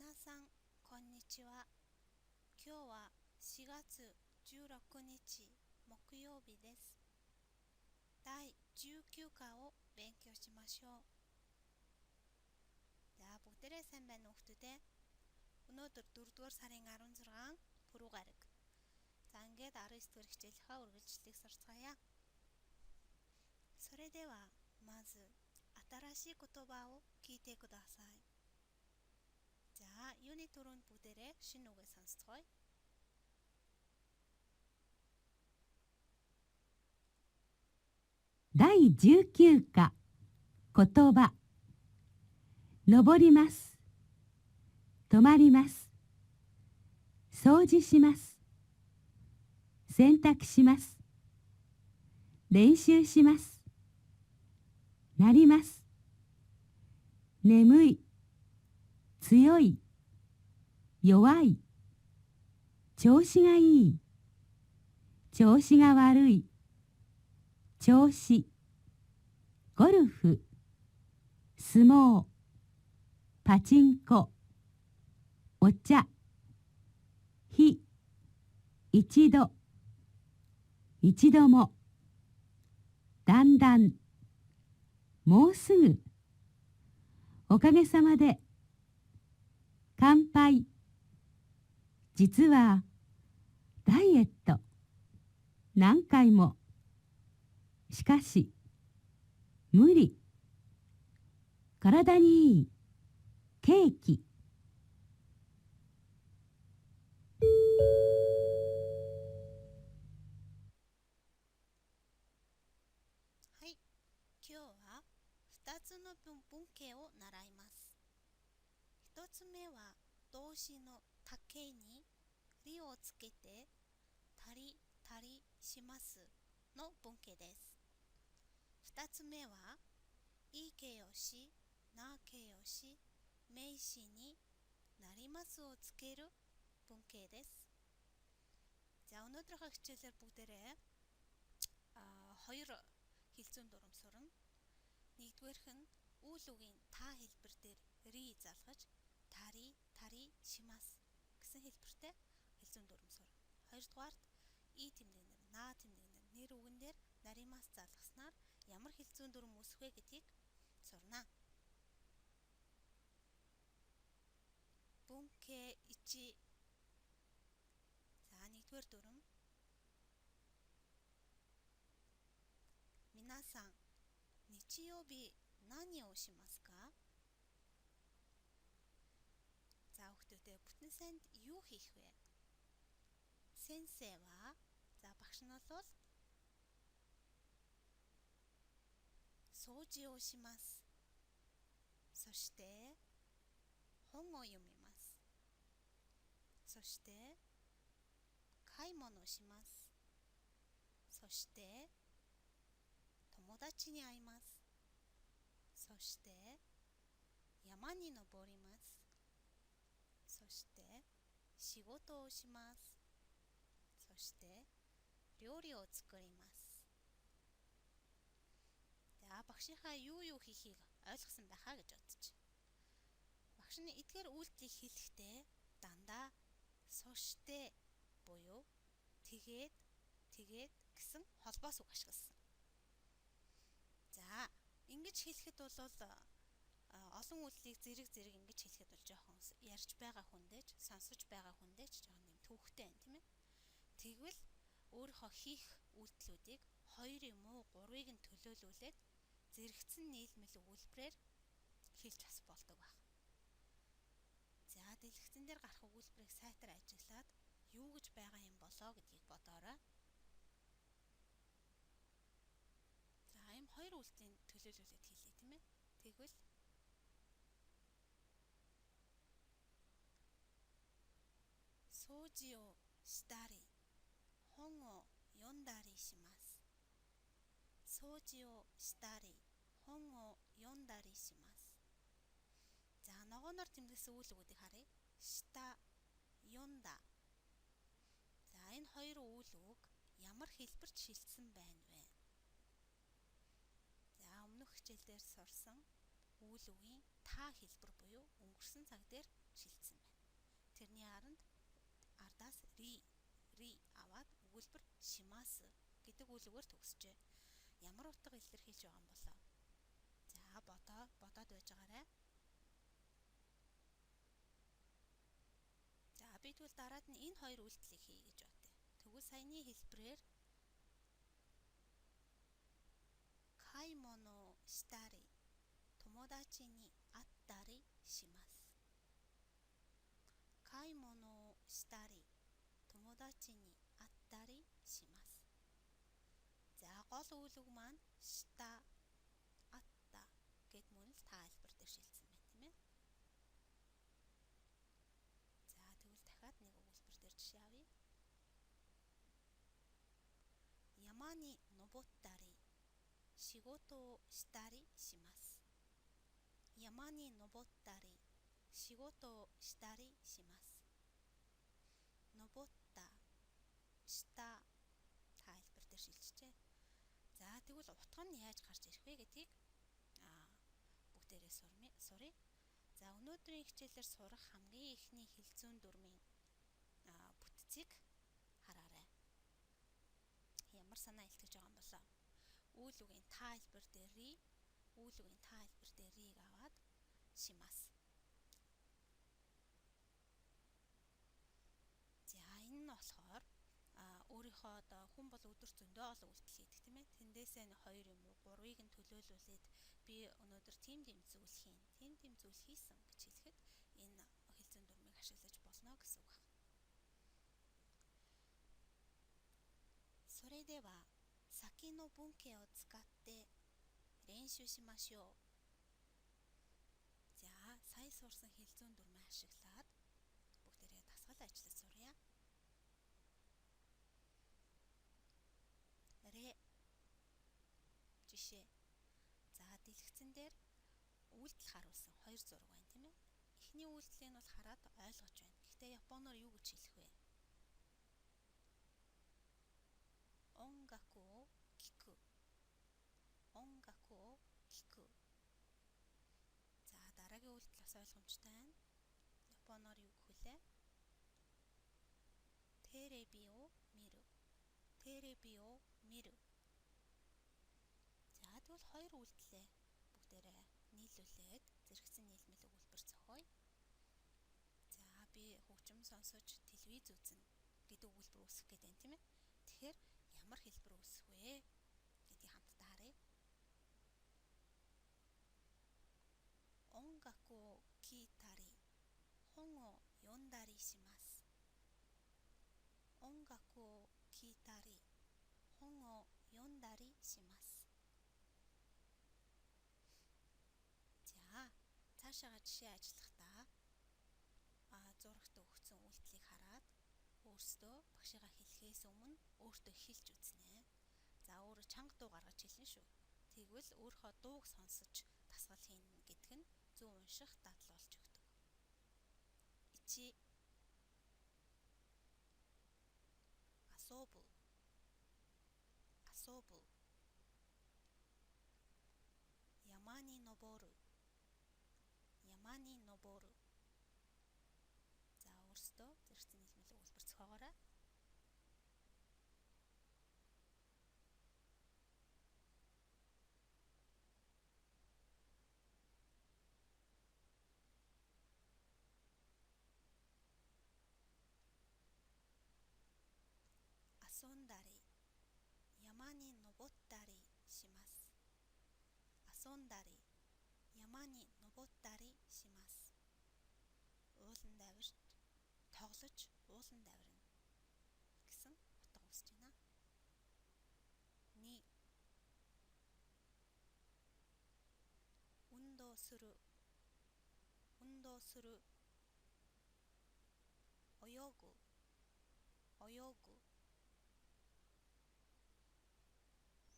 皆さん、こんにちは。今日は4月16日木曜日です。第19課を勉強しましょう。За бүгдээрээ сайн байна уу хүүхдүүдээ? Өнөөдөр 4-р сарын 16 пүрэв гараг. За ингээд 19-р хичээлийнхаа үргэлжлэлийг сурцгаая. それではまず新しい言葉を聞いてください。じゃあ、ユニトロンбүгдээрээ шинэ үгээ сонсцгоё.第19課言葉登ります止まります掃除します洗濯します練習しますなります眠い強い弱い調子がいい調子が悪い調子ゴルフ相撲パチンコお茶日一度一度もだんだんもうすぐおかげさまで乾杯実はダイエット何回もしかし無理体にいいケーキはい、今日は2つの文型を習います。1つ目は動詞のたけにりをつけてたりたりしますの文型です。2つ目はい形容詞、な形容詞、名詞になりますをつける文型です。За өнөөдрийнхөө хичээлээр бүгдээрээ хоёр хэлцүүн дүрм сурна. Нэгдүгээрх нь үйл үгийн та хэлбэр дээр ри залгаж тари тари шимас гэсэн хэлбэртэй хэлцүүн дүрм сурна. Хоёрдугаарт и тэмдэгнэр, на тэмдэгнэр нэр үгэн дээр наримас залгаснаар ямар хэлцүүн дүрм үүсэх вэ гэдгийг сурна. Бункэ 1. За нэгдүгээр дүрм. 皆さん、日曜日何をしますか? За хүүхдүүдээ бүтэн санд юу хийх вэ? 先生は За багш нь бол 掃除をします。そして本を読みます。そして買い物をします。そして友達に会います。そして山に登ります。そして仕事をします。そして料理を作ります。багшийнхаа юу хийхийг ойлгосон байхаа гэж бодчих. Багш нь эдгээр үйлдэлийг хэлэхдээ дандаа соштэй буюу тэгээд гэсэн холбоос үг ашигласан. За ингэж хэлэхэд бол олон үйлдэлийг зэрэг ингэж хэлэхэд бол жоохон ярьж байгаа хүндээч сонсож байгаа хүндээч жоохон юм төвхтэй байна тийм ээ. Тэгвэл өөрийнхөө хийх үйлдэлүүдийг 2 юм уу 3-ыг нь төлөөлүүлээд зэрэгцэн нийлмэл өгүүлбэрээр хэлж бас болдог байх. За дэлгэцэн дээр гарах өгүүлбэрийг сайтар ажиглаад юу гэж байгаа юм болоо гэдгийг бодоорой. За ийм 2 үйлдэлийн төлөөлүүлээд хэлье тийм ээ. Тэгвэл掃除をしたり本を読んだりします。掃除をしたり本を読んだりします。За ногооноор тэмдэглэсэн үйл өгүүдийг харъя. Шта, юнда. За энэ хоёр үйл үг ямар хэлбэрт шилжсэн байна вэ? За өмнөх хичээлдээр сурсан үйл үгийн та хэлбэр буюу өнгөрсөн цаг дээр шилжсэн байна. Тэрний ардаас ри аваад өгүүлбэр шимас гэдэг үйл үгээр төгсжээ. Ямар утга илэрхийлж байгаа юм болоо? За бодоод байж байгаарай. За би тэгвэл дараад нь энэ хоёр үйлдэлийг хий гэж бодъё. Тэгвэл саяны хэлбэрээр каймоно шитари томодачи ни аттари шимасу. Каймоно шитари томодачи ни аттари шимасу. За гол үйл үг маань шита атта гэд мөн л та хэлбэр дээр шилжсэн байна, тийм ээ. За тэгвэл дахиад нэг өгүүлбэр дээр жишээ авъя. Ямани ноботтари шигото о шитари шимасу. Ямани ноботтари шигото о шитари шимасу. Ноботта, шита та хэлбэр дээр шилжжээ. За тэгвэл утга нь яаж гарч ирэх вэ гэдгийг бүгдээрээ суръя. За өнөөдрийн хичээлээр сурах хамгийн ихний хэлцүүн дүрмийн бүтцийг хараарай. Ямар санаа илтгэж байгаа юм болоо? Үйл үгийн та хэлбэр дээр рийг аваад шимас. За энэ нь болохоор өөрийнхөө одоо хүн бол өдөр зөндөө олон үйлдэл хийдэг, тийм ээ. Тэндээсээ 2 юм уу 3-ыг нь төлөөлүүлээд би өнөөдөр тийм зүйл хийсэн гэж хэлэхэд энэ хэлцүүн дүрмийг ашиглаж болно гэсэн үг байна. それでは先の文型を使って練習しましょう. За сая сурсан хэлцүүн дүрмээ ашиглаад бүгдээрээ дасгал ажиллаж сурья. Ре жишээ. За дэлгэцэн дээр үйлдэл харуулсан 2 зураг байна, тийм ээ. Эхний үйлдэлийг бол хараад ойлгож байна. Гэхдээ японоор юу гэж хэлэх вэ? Онгаку о кику. Онгаку о кику. За дараагийн үйлдэл бас ойлгомжтой байна. Японоор юу гэх вүлээ? Тереби о миру. Тереби о миру. За тэгвэл 2 үйлдэлээ бүгдээрээ нийлүүлээд зэрэгцэн нийлмэл өгүүлбэр зохиоё. За би хөгжим сонсож телевиз үзнэ гэдэг өгүүлбэр үүсгэх гээд байна, тийм ээ. Тэгэхээр ямар хэлбэр үүсэх вэ гэдгийг хамтдаа харъя. Онгаку о китари хон о йондари шимасу. Онгаку о китари хон о йондари шимасу. За цаашаага жишээ ажиллахдаа зурагт өгсөн үйлдэлийг хараад өөрсдөө багшигаа хэлэхээс өмнө өөртөө хэлж үзнэ. За өөрөө чанга дуу гаргаж хэлнэ шүү. Тэгвэл өөрийнхөө дууг сонсож дасгал хийнэ гэдэг нь зөв унших дадал болж өгдөг. 1. Асообу. Асообу. Ямани нобору. Ямани нобору. За өөрсдөө зэрэгцэн нийлмэл өгүүлбэр зохиогоорой. Асондари. Ямани ноботтари шимасу. Асондари. Ямани ноботтари шимасу. Уулан давирт тоглож уулан давирна гэсэн утга үүсэж байна. 2. 運動する 運動する 泳ぐ 泳ぐ.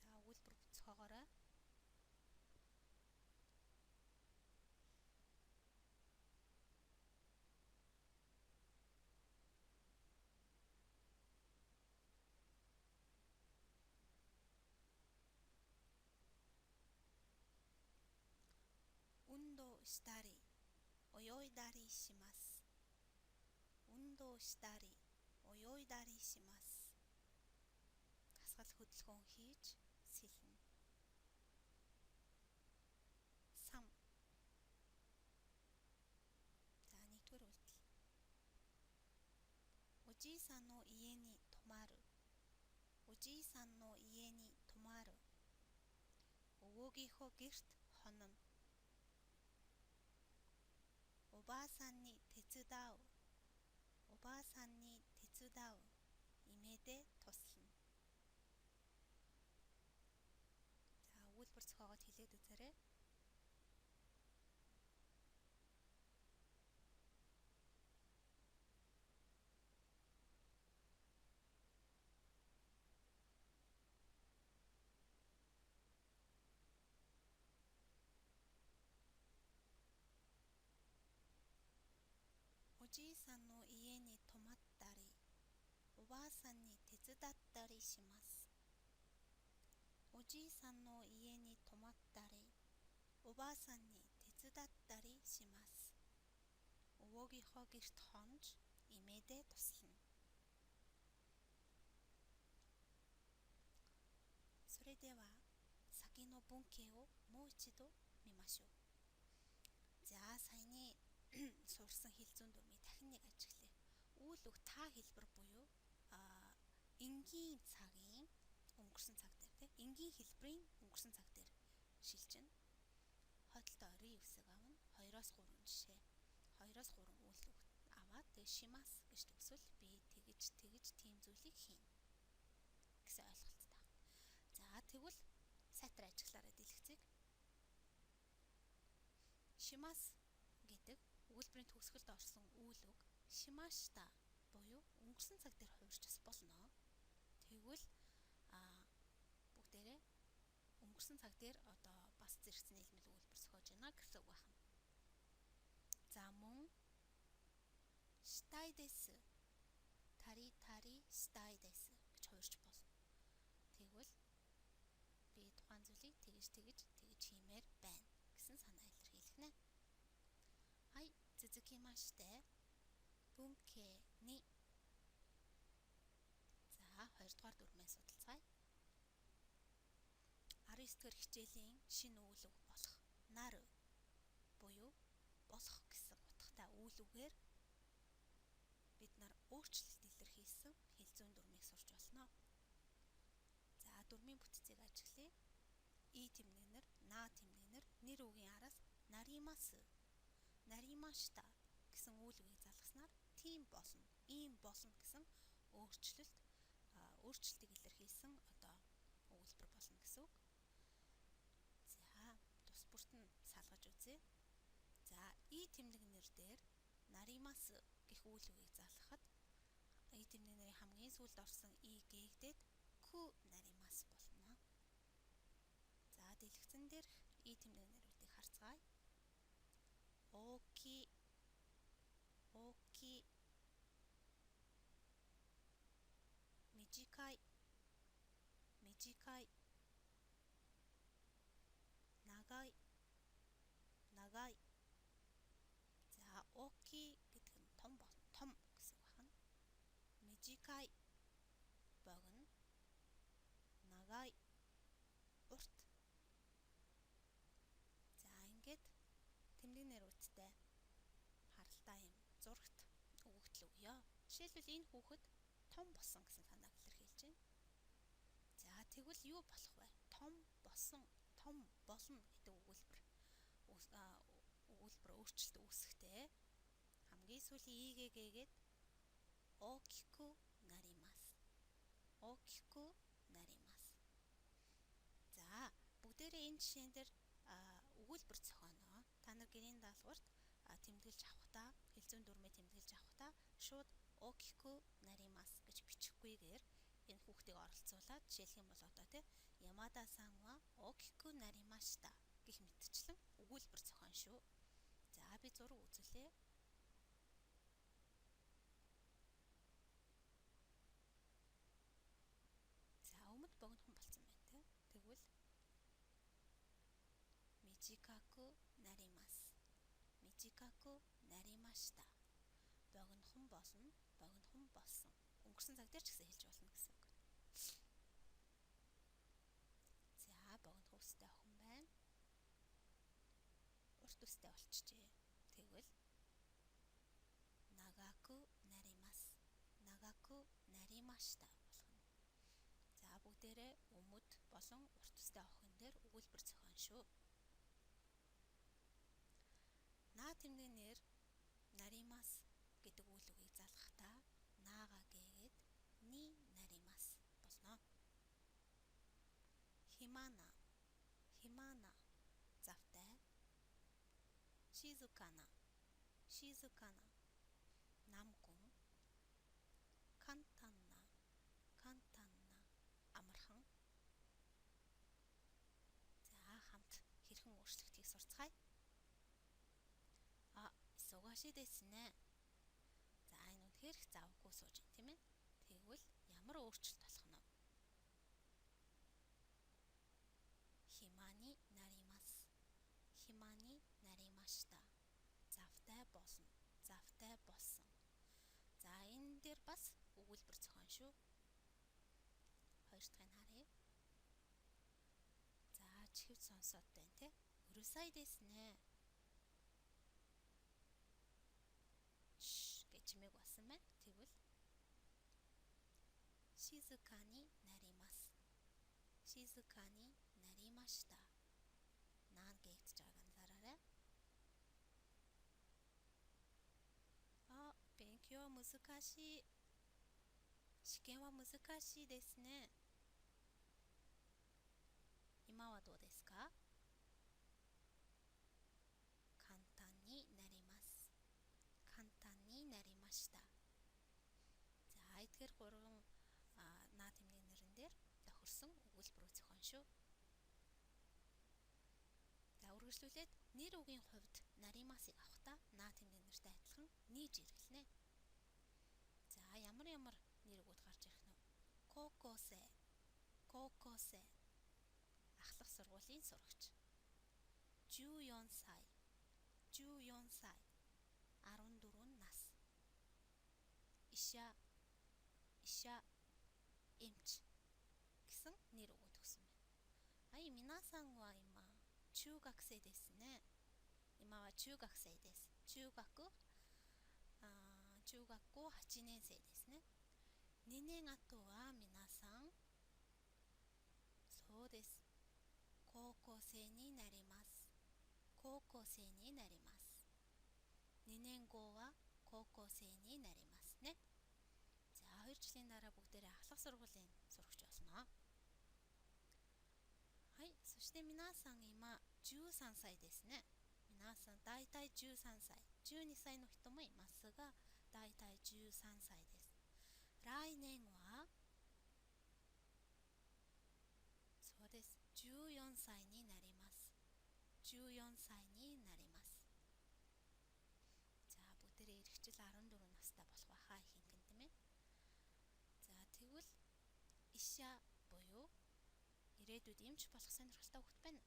За өгүүлбэр зохиогоорой. したり泳いだりします。運動したり泳いだりします。Хасгал хөдөлгөөн хийж сэлнэ. Сам. За нэгдүгээр үйлдэл. おじいさんの家に泊まる。おじいさんの家に泊まる。өвөөгийнхөө гэрт хонно. おばあさんに手伝う。おばあさんに手伝う。имээдээ туслана. За өгүүлбэр зохиогоод хэлээд үзээрэй. おじいさんの家に泊まったり、おばあさんに手伝ったりします。おじいさんの家に泊まったり、おばあさんに手伝ったりします。өвөөгийнхөө гэрт хонж имээдээ туслана. それでは先の文系をもう一度見ましょう. За саяны сурсан хэлцүүн дүрмийг дахин нэг ажиглая. Үйл үг та хэлбэр буюу энгийн цагийн өнгөрсөн цаг дээр тийм энгийн хэлбэрийн өнгөрсөн цаг дээр шилжинэ. Хойдолтой орийн үсэг авна. 2-3 жишээ. 2-3 үйл үг аваад тэгээ шимас гэж төгсвөл би тэгж тийм зүйлийг хийнэ гэсэн ойлголттой. За тэгвэл сайтар ажиглаарай дэлгэцийг. Шимас гэдэг өгүүлбэрийн төгсгөлд орсон үйл үг шимашта буюу өнгөрсөн цаг дээр хувирч бас болно. Тэгвэл бүгдээрээ өнгөрсөн цаг дээр одоо бас зэрэгцэн нийлмэл өгүүлбэр зохиож байна гэсэн үг байна. За мөн штай дэс тари штай дэс гэж хувирч болно. Тэгвэл би тухайн зүйлийг тэгж хиймээр байна гэсэн санаа илэрхийлэх нэ. Хай, цэцэкимаштэй бункэ ни. За 2 дугаар дүрмээ судалцгаая. 19 дугаар хичээлийн шинэ үйл үг болох нар буюу болох гэсэн утгатай үйл үгээр бид нар өөрчлөлт илэрхийлсэн хэлцүүн дүрмийг сурч болно. За дүрмийн бүтцийг ажиглая. И тэмдэгнэр, на тэмдэгнэр нэр үгийн араас наримас, наримашта гэсэн үйл үгийг залгаснаар тийм болно, ийм болно гэсэн өөрчлөлтийг илэрхийлсэн одоо өгүүлбэр болно гэсэн үг. За тус бүрт нь салгаж үзье. За и тэмдэгнэр дээр наримас гэх үйл үгийг залгахад и тэмдэгнэрийн хамгийн сүүлд орсон и гээгдээд ку наримас болно. За дэлгэцэн дээр и тэмдэгнэрүүдийг харцгаая. Оки, оки, мижикай, мижикай, нагай, нагай. За оки гэдэг нь том гэсэн үг байна. Мижикай богино, нагай урт. За ингээд тэмдэгнэрүүдтэй харалтай юм зурагт өгөгдөл өгье. Жишээлбэл энэ хүүхэд том болсон гэсэн санааг илэрхийлж байна. За тэгвэл юу болох вэ? Том болсон, том болно гэдэг өгүүлбэр өөрчлөлт үүсэхдээ хамгийн сүүлийн игээгээд окику наримас. Окику наримас. За бүгдээрээ энэ жишээн дээр өгүүлбэр зохионоо. Та нар гэрийн даалгаварт тэмдэглэж авахдаа, хэлцүүн дүрмээ тэмдэглэж авахдаа шууд окику наримас гэж бичихгүйгээр энэ хүүхдийг оролцуулаад жишээлх юм бол одоо тий Ямада-сан ва окику наримашта гэх мэтчлэн өгүүлбэр зохион шүү. За би зураг үзүүлээ. За өмнөд богинохон болсон байна тий. Тэгвэл мижикаку наримас. 短くなりました. Богинохон болно, богинохон болсон. Өнгөрсөн цаг дээр ч гэсэн хэлж болно гэсэн үг. За, богино үстэй охин байна. Урт үстэй болчихжээ. Тэгвэл нагаку наримас. Нагаку наримашта болох нь. За, бүгдээрээ өмд болон урт үстэй охин дээр өгүүлбэр зохион шүү. Наа тэмдэгнэр наримас гэдэг үйл үгийг залгахдаа наага гээгээд ни наримас болно. Химана, химана завтай. Шизукана, шизукана намгүн. Кантанна, кантанна амархан. За, хамт хэрхэн өөрчлөгдөхийг сурцгаая. Исугаши desu ne. За, энэ үнэхээр их завгүй сууж байна, тийм ээ. Тэгвэл ямар өөрчлөлт болох нь вэ? Химани наримас. Химани наримашта. Завтай болно. Завтай болсон. За, энэ дээр бас өгүүлбэр зохион шүү. Хоёр дахь нь харъя. За, чихвд сонсоод байна, тий. Урусай desu ne. Гэж чимээг басан байна. Тэгвэл шизукани наримас. Шизукани наримашта. Наан гээгдэж байгааг анзаараарай. Бенкё ва музукашii. Шикен ва музукашii desu ne. Има ва дou desu ka? Кантан ни наримас. Кантан ни наримашта. За, эдгээр гурван наа тэмдэгнэрэн дээр тохирсон өгүүлбэрүүд зохион шүү. За, үргэлжлүүлээд нэр үгийн хувьд наримасыг авахдаа наа тэмдэгнэртэй адилхан нээж хэрэглэнэ. За, ямар нэр үгүүд гарч ирэх нь вэ? Кокосе, кокосе. Ахлах сургуулийн сурагч. 14 сая, 14 сая. 14 нас. Иша, иша, эмч гэсэн нэр өгөөд өгсөн байна. Минасан ва има чугаксей desu ne. Има ва чугаксей desu. Чугакку 8年生ですね。2年後は皆さん、そうです。高校生になります。高校生になります。2年後は高校生になりますね。За, 2 жилийн дараа бүгдээрээ ахлах сургуулийн сурагч болно. はい、そして皆さん今13歳ですね。皆さんだいたい13歳、12歳の人もいますが、だいたい13歳です。来年はそうです。14歳になります。14歳になります。За, бүгдээрээ ирэх жил 14 настай болох байхаа ихэнх нь, тийм ээ. За, тэгвэл иша буюу ирээдүйд эмч болох сонирхолтой хүүхэд байна.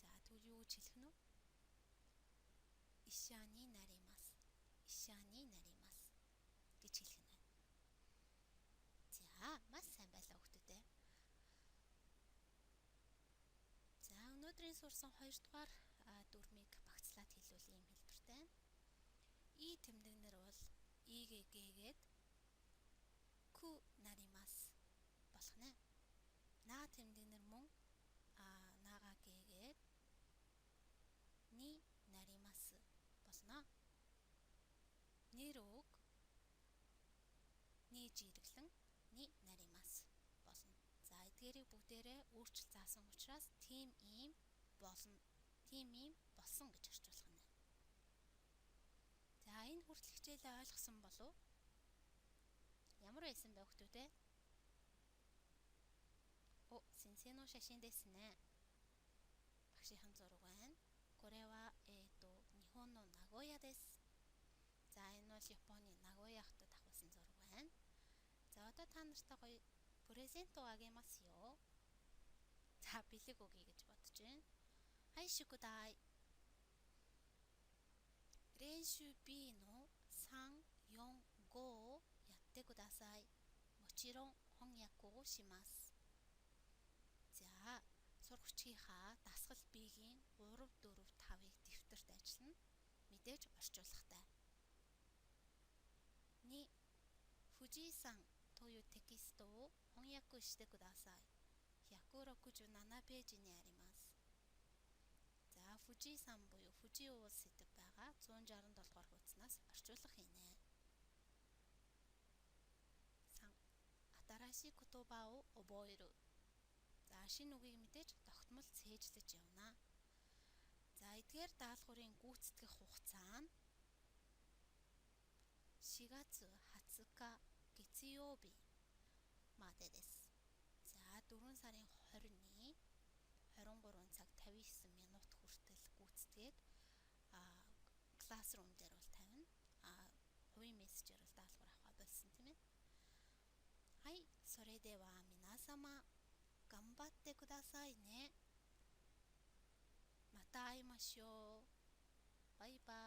За, тэгвэл юу гэж хэлэх нь вэ? Ишани наримас. Ишани наримас гэж хэлэх нь байна. За, маш сайн байлаа хүүхдүүдээ. За, өнөөдрийн сурсан 2 дугаар дүрмийг багцлаад хэлүүлэх юм хэлбэртэй. И тэмдэгнэр бол игээ гээгээд ку наримас болох нэ. Наа тэмдэгнэр мөн наага гээгээд ни наримас болно. Нэр үг ни жирэглэн ни наримас болно. За, эдгээрийг бүгдээрээ өөрчилж заасан учраас тийм ийм болно. Тийм ийм болсон гэж орчуулах нь. За, энэ хүртэл хичээлээ ойлгосон болов уу? Ямар байсан бэ хүүхдүүдээ? 先生の写真ですね。багшийн зураг байна. これは日本の名古屋です. За, энэ бол Японы Нагоя хотод авсан зураг байна. За, одоо та нартай гоё презентをあげますよ. За, бэлэг өгье гэж бодож байна. Хай шүкудай. 練習 B の3、4、5をやってください。もちろん翻訳をします。За сурагчийнхаа дасгал B-гийн 3, 4, 5-ыг дэвтэрт ажиллана. Мэдээж орчуулагтай. 2. 富士山というテキストを翻訳してください。167ページにあります。За富士山буюу Fuji уус гэдэг байгаа 167 дугаар хуудаснаас орчуулга хийнэ. 3. 新しい言葉を覚える. За шинэ үгийг мэдээж тогтмол цээжлэж явна. За эдгээр даалгаврын гүйцэтгэх хугацаа нь 4月20日月曜日までです. За 4 сарын 20-ны 23 цаг 59 минут хүртэл гүйцэтгээд классрум дээр бол тавина. Хувийн мессежээр бол даалгавар авах болсон тийм ээ. はい、それでは皆様頑張ってくださいね。また会いましょう。バイバイ。